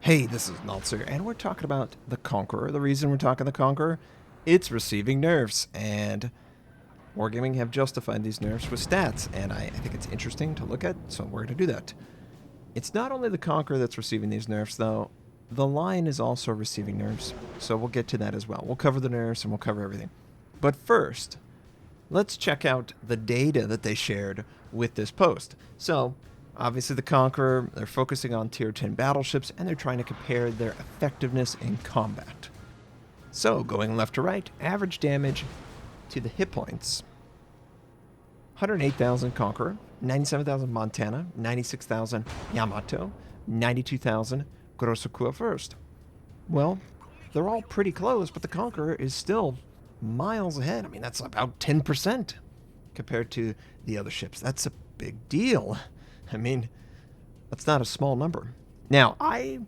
Hey, this is Notser, and we're talking about the Conqueror. The reason we're talking the Conqueror, it's receiving nerfs, and Wargaming have justified these nerfs with stats, and I think it's interesting to look at, so we're going to do that. It's not only the Conqueror that's receiving these nerfs, though. The Lion is also receiving nerfs, so we'll get to that as well. We'll cover the nerfs, and we'll cover everything. But first, let's check out the data that they shared with this post. So, obviously the Conqueror, they're focusing on tier 10 battleships, and they're trying to compare their effectiveness in combat. So, going left to right, average damage to the hit points. 108,000 Conqueror, 97,000 Montana, 96,000 Yamato, 92,000 Grossekua first. Well, they're all pretty close, but the Conqueror is still miles ahead. I mean, that's about 10% compared to the other ships. That's a big deal. I mean, that's not a small number. Now, I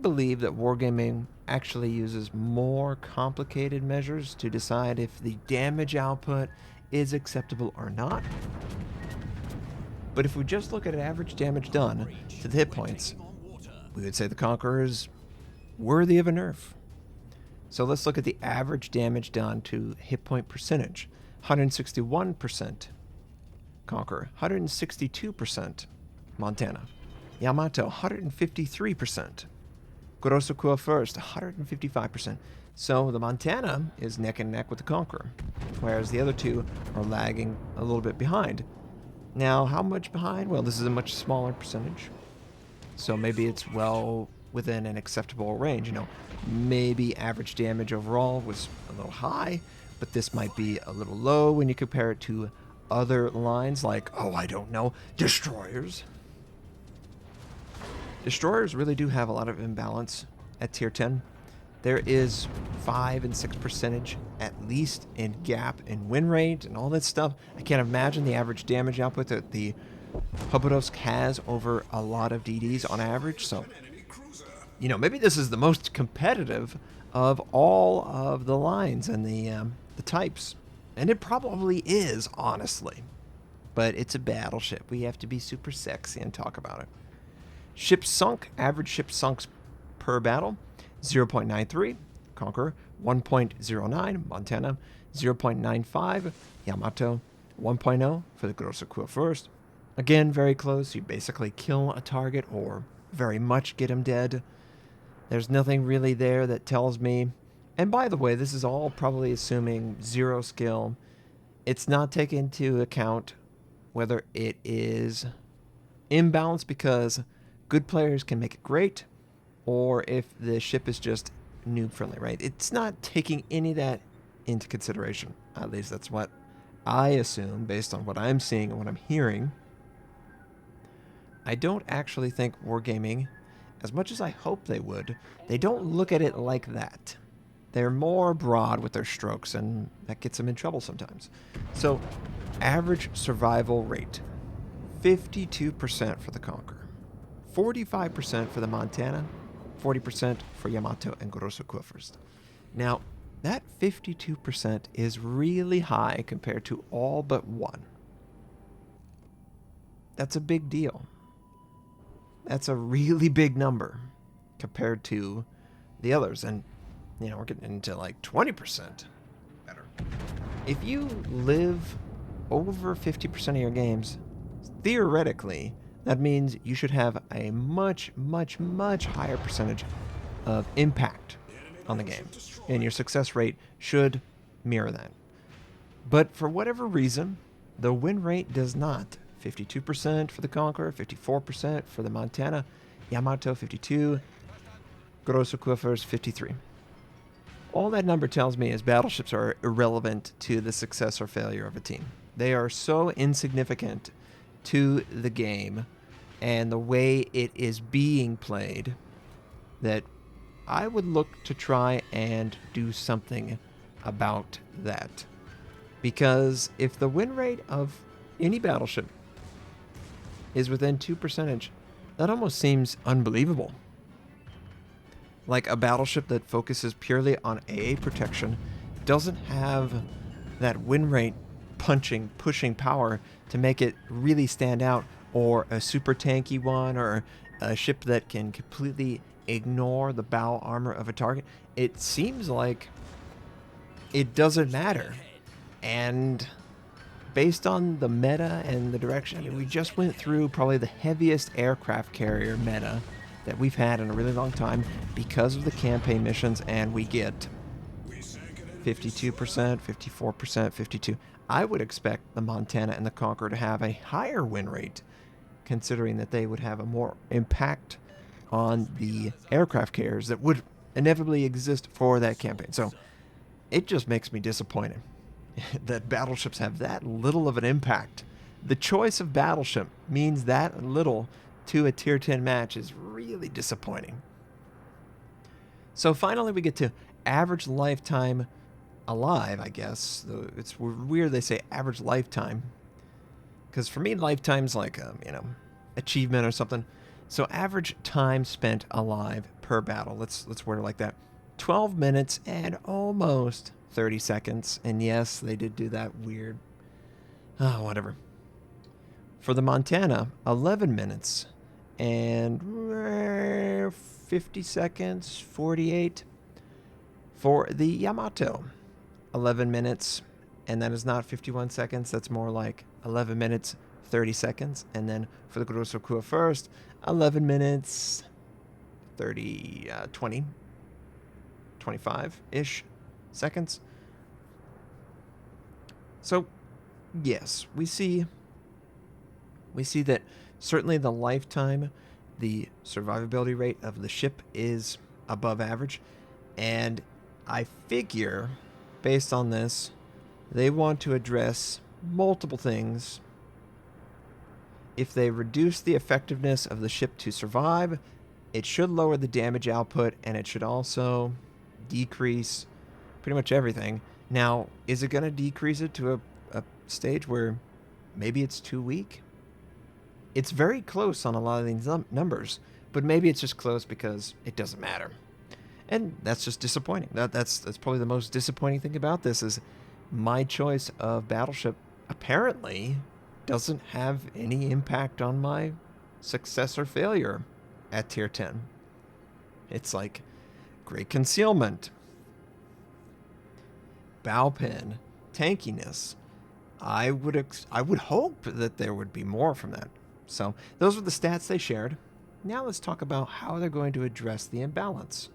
believe that Wargaming actually uses more complicated measures to decide if the damage output is acceptable or not. But if we just look at average damage done to the hit points, we would say the Conqueror is worthy of a nerf. So let's look at the average damage done to hit point percentage. 161% Conqueror, 162% Montana. Yamato, 153%. Grossekua first, 155%. So the Montana is neck and neck with the Conqueror, whereas the other two are lagging a little bit behind. Now, how much behind? Well, this is a much smaller percentage. So maybe it's well within an acceptable range. You know, maybe average damage overall was a little high, but this might be a little low when you compare it to other lines like, oh, I don't know, destroyers. Destroyers really do have a lot of imbalance at tier 10. There is 5 and 6% at least in gap in win rate and all that stuff. I can't imagine the average damage output that the Hubadovsk has over a lot of DDs on average. So, you know, maybe this is the most competitive of all of the lines and the types. And it probably is, honestly. But it's a battleship. We have to be super sexy and talk about it. Ships sunk, average ship sunks per battle, 0.93, Conqueror, 1.09, Montana, 0.95, Yamato, 1.0 for the Grossekua first. Again, very close. You basically kill a target or very much get him dead. There's nothing really there that tells me. And by the way, this is all probably assuming 0 skill. It's not taking into account whether it is imbalanced because good players can make it great, or if the ship is just noob friendly, right? It's not taking any of that into consideration. At least that's what I assume based on what I'm seeing and what I'm hearing. I don't actually think Wargaming, as much as I hope they would, they don't look at it like that. They're more broad with their strokes, and that gets them in trouble sometimes. So, average survival rate, 52% for the Conqueror, 45% for the Montana, 40% for Yamato and Grossekua first. Now, that 52% is really high compared to all but one. That's a big deal. That's a really big number compared to the others. And, you know, we're getting into like 20% better. If you live over 50% of your games, theoretically, that means you should have a much, much, much higher percentage of impact on the game. And your success rate should mirror that. But for whatever reason, the win rate does not. 52% for the Conqueror, 54% for the Montana, Yamato 52, Grossekua first 53. All that number tells me is battleships are irrelevant to the success or failure of a team. They are so insignificant to the game and the way it is being played that I would look to try and do something about that. Because if the win rate of any battleship is within 2%, that almost seems unbelievable. Like a battleship that focuses purely on AA protection doesn't have that win rate pushing power to make it really stand out, or a super tanky one, or a ship that can completely ignore the bow armor of a target, it seems like it doesn't matter. And based on the meta and the direction, I mean, we just went through probably the heaviest aircraft carrier meta that we've had in a really long time because of the campaign missions, and we get 52%, 54%, 52%. I would expect the Montana and the Conqueror to have a higher win rate, considering that they would have a more impact on the aircraft carriers that would inevitably exist for that campaign. So it just makes me disappointed that battleships have that little of an impact. The choice of battleship means that little to a tier 10 match is really disappointing. So finally we get to average lifetime alive, I guess. It's weird they say average lifetime, because for me lifetime's like a, achievement or something. So average time spent alive per battle, let's word it like that. 12 minutes and almost 30 seconds. And yes, they did do that weird, whatever. For the Montana, 11 minutes and 50 seconds, 48. For the Yamato, 11 minutes, and that is not 51 seconds. That's more like 11 minutes, 30 seconds. And then for the Grosso Kua first, 11 minutes, 25-ish seconds. So, yes, we see that certainly the lifetime, the survivability rate of the ship is above average, and I figure, based on this, they want to address multiple things. If they reduce the effectiveness of the ship to survive, it should lower the damage output, and it should also decrease pretty much everything. Now, is it going to decrease it to a stage where maybe it's too weak? It's very close on a lot of these numbers, but maybe it's just close because it doesn't matter. And that's just disappointing. That's probably the most disappointing thing about this is my choice of battleship apparently doesn't have any impact on my success or failure at tier 10. It's like great concealment, bow pin, tankiness. I would hope that there would be more from that. So those were the stats they shared. Now let's talk about how they're going to address the imbalance.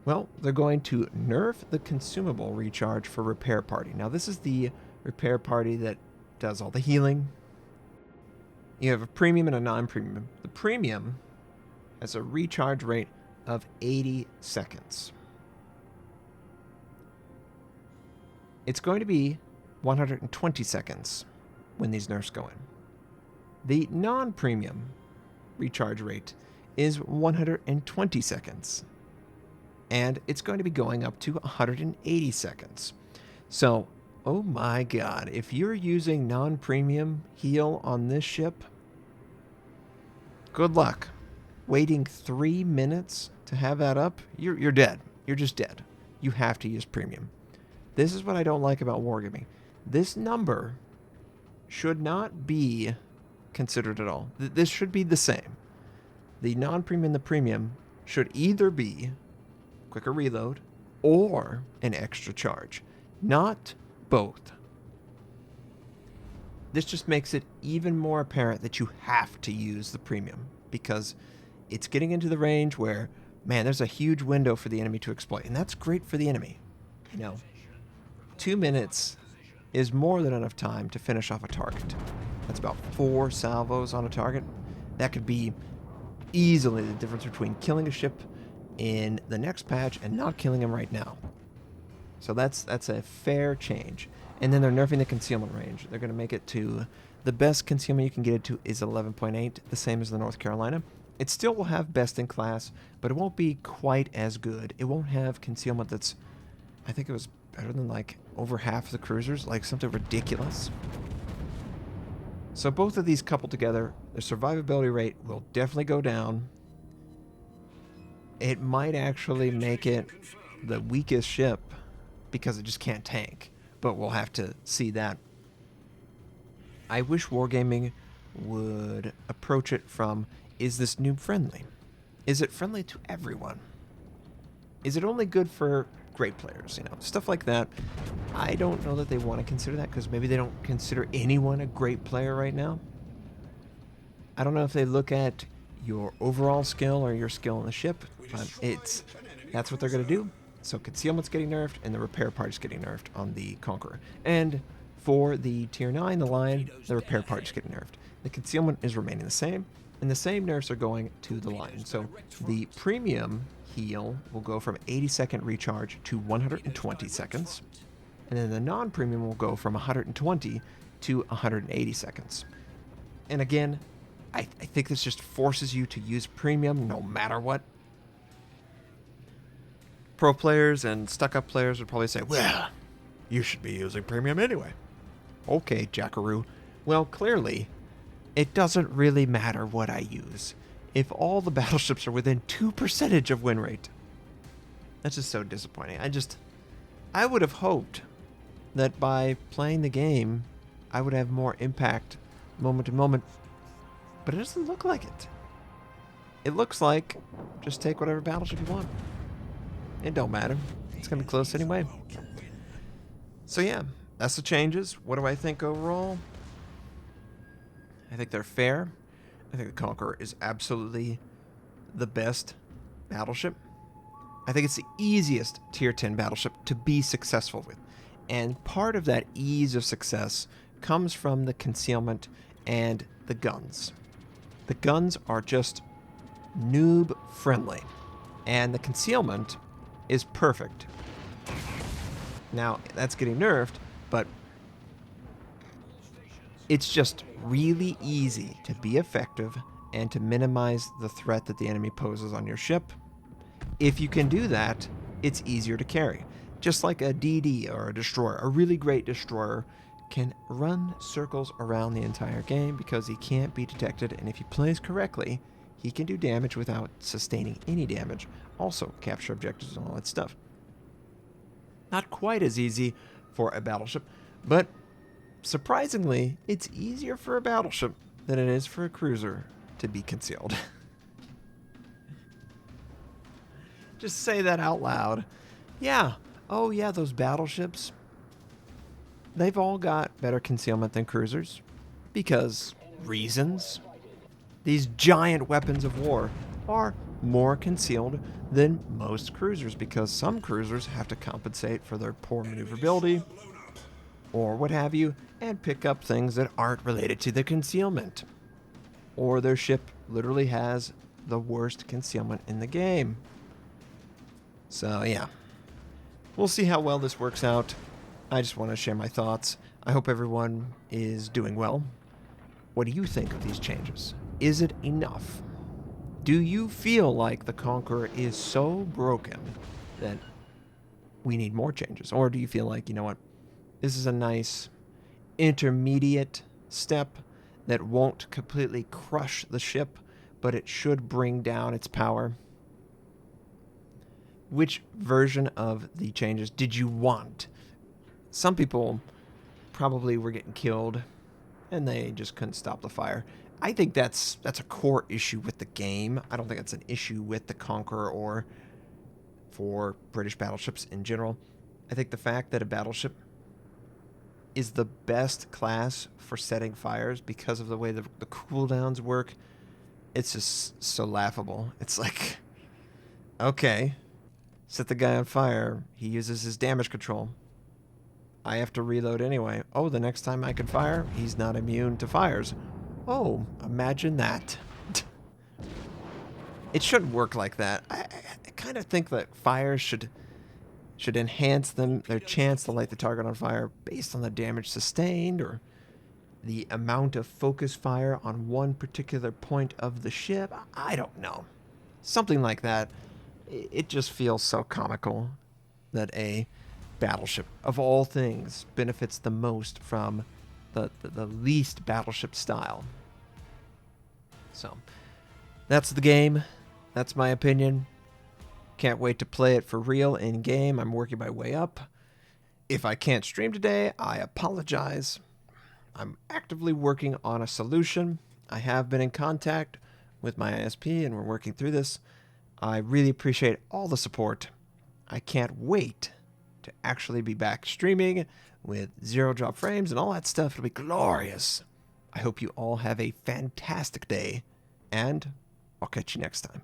Well, they're going to nerf the consumable recharge for repair party. Now this is the repair party that does all the healing. You have a premium and a non-premium. The premium has a recharge rate of 80 seconds. It's going to be 120 seconds when these nerfs go in. The non-premium recharge rate is 120 seconds. And it's going to be going up to 180 seconds. So, oh my god, if you're using non-premium heal on this ship, good luck. Waiting 3 minutes to have that up, you're dead. You're just dead. You have to use premium. This is what I don't like about Wargaming. This number should not be considered at all. This should be the same. The non-premium and the premium should either be quicker reload or an extra charge, not both. This just makes it even more apparent that you have to use the premium, because it's getting into the range where, man, there's a huge window for the enemy to exploit, and that's great for the enemy. 2 minutes is more than enough time to finish off a target. That's about 4 salvos on a target. That could be easily the difference between killing a ship in the next patch and not killing him right now. So that's a fair change. And then they're nerfing the concealment range. They're going to make it to the best concealment you can get it to is 11.8, the same as the North Carolina. It still will have best in class, but it won't be quite as good. It won't have concealment that's, I think it was better than like over half the cruisers, like something ridiculous. So both of these coupled together, their survivability rate will definitely go down. It might actually make it the weakest ship because it just can't tank, but we'll have to see that. I wish Wargaming would approach it from, is this noob friendly? Is it friendly to everyone? Is it only good for great players? You know, stuff like that. I don't know that they want to consider that because maybe they don't consider anyone a great player right now. I don't know if they look at your overall skill or your skill on the ship, but that's what they're going to do. So concealment's getting nerfed, and the repair part's getting nerfed on the Conqueror. And for the tier 9, the Lion, the repair part's getting nerfed. The concealment is remaining the same, and the same nerfs are going to the Lion. So the premium heal will go from 80-second recharge to 120 seconds, and then the non-premium will go from 120 to 180 seconds. And again, I think this just forces you to use premium no matter what. Pro players and stuck-up players would probably say, well, you should be using premium anyway. Okay, Jackaroo. Well, clearly, it doesn't really matter what I use if all the battleships are within 2% of win rate. That's just so disappointing. I would have hoped that by playing the game, I would have more impact moment to moment, but it doesn't look like it. It looks like just take whatever battleship you want. It don't matter. It's going to be close anyway. So yeah, that's the changes. What do I think overall? I think they're fair. I think the Conqueror is absolutely the best battleship. I think it's the easiest tier 10 battleship to be successful with. And part of that ease of success comes from the concealment and the guns. The guns are just noob friendly, and the concealment is perfect. Now, that's getting nerfed, but it's just really easy to be effective and to minimize the threat that the enemy poses on your ship. If you can do that, it's easier to carry. Just like a DD or a destroyer, a really great destroyer can run circles around the entire game because he can't be detected, and if he plays correctly, he can do damage without sustaining any damage. Also, capture objectives and all that stuff. Not quite as easy for a battleship, but surprisingly, it's easier for a battleship than it is for a cruiser to be concealed. Just say that out loud. Yeah. Oh yeah, those battleships, they've all got better concealment than cruisers. Because reasons. These giant weapons of war are more concealed than most cruisers because some cruisers have to compensate for their poor maneuverability or what have you and pick up things that aren't related to the concealment. Or their ship literally has the worst concealment in the game. So yeah, we'll see how well this works out. I just want to share my thoughts. I hope everyone is doing well. What do you think of these changes? Is it enough? Do you feel like the Conqueror is so broken that we need more changes? Or do you feel like, you know what, this is a nice intermediate step that won't completely crush the ship, but it should bring down its power? Which version of the changes did you want? Some people probably were getting killed and they just couldn't stop the fire. I think that's a core issue with the game. I don't think it's an issue with the Conqueror or for British battleships in general. I think the fact that a battleship is the best class for setting fires because of the way the cooldowns work, it's just so laughable. It's like, okay, set the guy on fire. He uses his damage control. I have to reload anyway. Oh, the next time I can fire, he's not immune to fires. Oh, imagine that. It shouldn't work like that. I kind of think that fires should enhance their chance to light the target on fire based on the damage sustained or the amount of focus fire on one particular point of the ship. I don't know. Something like that. It just feels so comical that a battleship, of all things, benefits the most from the least battleship style. So, that's the game. That's my opinion. Can't wait to play it for real in game. I'm working my way up. If I can't stream today, I apologize. I'm actively working on a solution. I have been in contact with my ISP and we're working through this. I really appreciate all the support. I can't wait to actually be back streaming with 0 drop frames and all that stuff. It'll be glorious. I hope you all have a fantastic day, and I'll catch you next time.